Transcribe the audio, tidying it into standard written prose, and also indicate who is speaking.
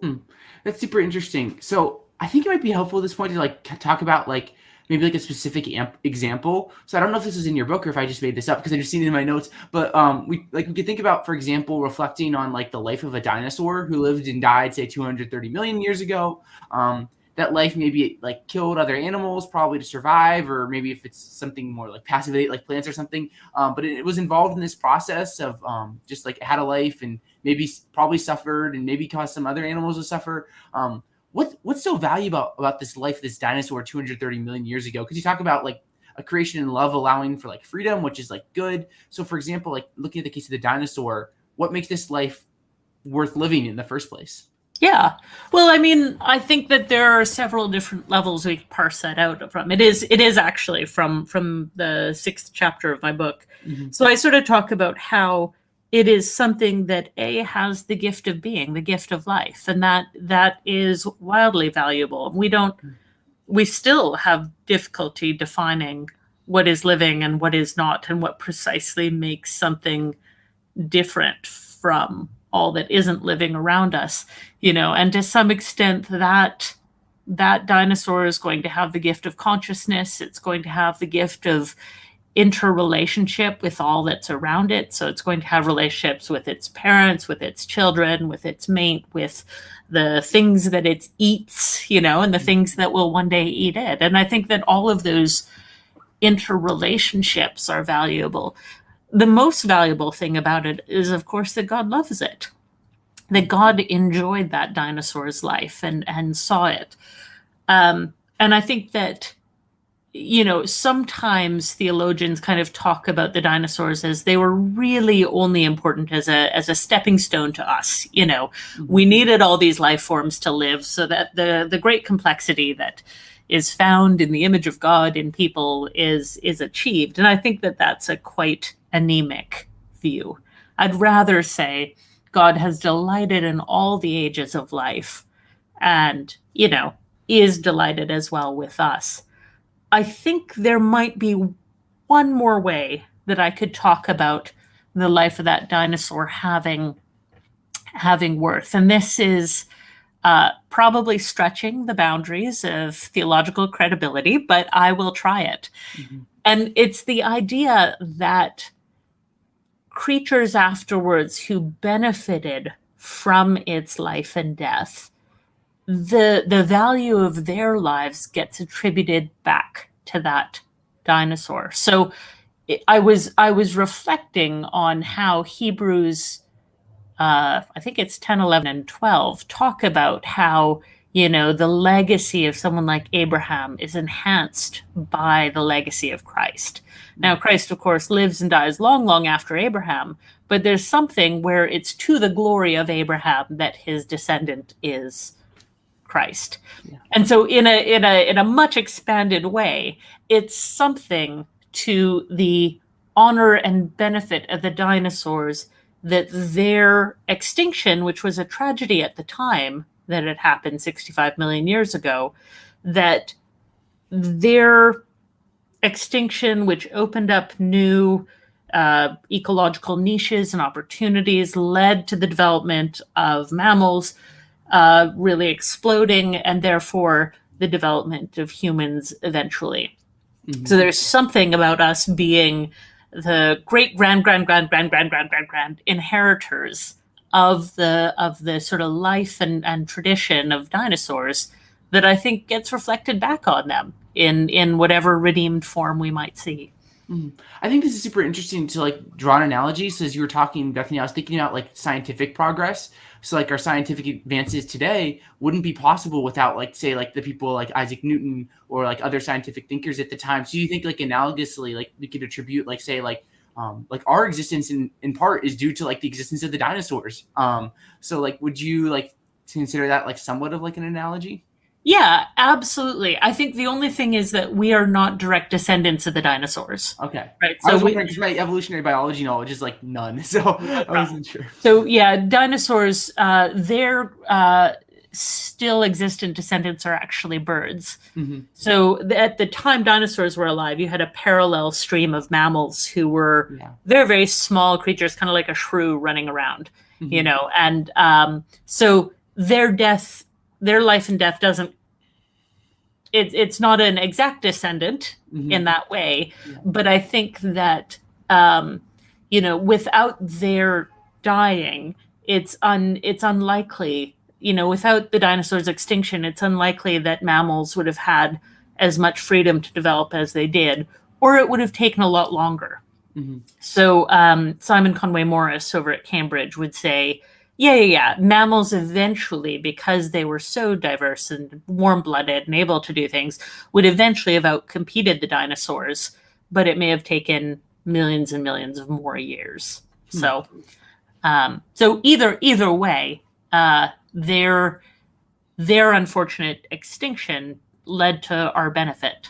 Speaker 1: Hmm. That's super interesting. So I think it might be helpful at this point to like talk about like maybe like a specific example. So I don't know if this was in your book or if I just made this up because I just seen it in my notes. But we could think about, for example, reflecting on like the life of a dinosaur who lived and died, say 230 million years ago. That life maybe like killed other animals probably to survive, or maybe if it's something more like passive like plants or something. But it was involved in this process of just like it had a life and maybe probably suffered and maybe caused some other animals to suffer. What's so valuable about this life, this dinosaur 230 million years ago? Because you talk about like a creation and love allowing for like freedom, which is like good. So for example, like looking at the case of the dinosaur, what makes this life worth living in the first place?
Speaker 2: Yeah. Well, I mean, I think that there are several different levels we can parse that out from. It is actually from the 6th chapter of my book.
Speaker 1: Mm-hmm.
Speaker 2: So I sort of talk about how it is something that has the gift of being, the gift of life, and that is wildly valuable. We still have difficulty defining what is living and what is not, and what precisely makes something different from all that isn't living around us, and to some extent that dinosaur is going to have the gift of consciousness. It's going to have the gift of interrelationship with all that's around it. So it's going to have relationships with its parents, with its children, with its mate, with the things that it eats, and the things that will one day eat it. And I think that all of those interrelationships are valuable. The most valuable thing about it is, of course, that God loves it, that God enjoyed that dinosaur's life and saw it. And I think that, sometimes theologians kind of talk about the dinosaurs as they were really only important as a stepping stone to us. We needed all these life forms to live so that the great complexity that is found in the image of God in people is achieved. And I think that that's a quite anemic view. I'd rather say God has delighted in all the ages of life and, is delighted as well with us. I think there might be one more way that I could talk about the life of that dinosaur having worth. And this is probably stretching the boundaries of theological credibility, but I will try it.
Speaker 1: Mm-hmm.
Speaker 2: And it's the idea that creatures afterwards who benefited from its life and death, the value of their lives gets attributed back to that dinosaur. So I was reflecting on how Hebrews, I think it's 10, 11, and 12, talk about how, the legacy of someone like Abraham is enhanced by the legacy of Christ. Now, Christ, of course, lives and dies long, long after Abraham, but there's something where it's to the glory of Abraham that his descendant is Christ.
Speaker 1: Yeah.
Speaker 2: And so in a much expanded way, it's something to the honor and benefit of the dinosaurs that their extinction, which was a tragedy at the time that it happened 65 million years ago, that their extinction, which opened up new ecological niches and opportunities, led to the development of mammals really exploding, and therefore the development of humans eventually. Mm-hmm. So there's something about us being the great grand inheritors of the sort of life and tradition of dinosaurs that I think gets reflected back on them in whatever redeemed form we might see.
Speaker 1: I think this is super interesting to like draw an analogy. So as you were talking, Bethany, I was thinking about like scientific progress. So like our scientific advances today wouldn't be possible without like, say, like the people like Isaac Newton or like other scientific thinkers at the time. So you think like analogously, like we could attribute like, say, like our existence in part is due to like the existence of the dinosaurs. So like, would you like consider that like somewhat of like an analogy?
Speaker 2: Yeah, absolutely. I think the only thing is that we are not direct descendants of the dinosaurs.
Speaker 1: Okay.
Speaker 2: Right.
Speaker 1: So I was wondering because my evolutionary biology knowledge is like none. So I wasn't sure.
Speaker 2: So yeah, dinosaurs, their still existent descendants are actually birds. Mm-hmm. So at the time dinosaurs were alive, you had a parallel stream of mammals who were very, very small creatures, kind of like a shrew running around. you know, and so their life and death doesn't, it's not an exact descendant in that way, but I think that you know, without their dying, it's unlikely, you know, without the dinosaurs' extinction, it's unlikely that mammals would have had as much freedom to develop as they did, or it would have taken a lot longer. So Simon Conway Morris over at Cambridge would say, yeah, mammals eventually, because they were so diverse and warm-blooded and able to do things, would eventually have outcompeted the dinosaurs, but it may have taken millions and millions of more years. So, so either way, their unfortunate extinction led to our benefit.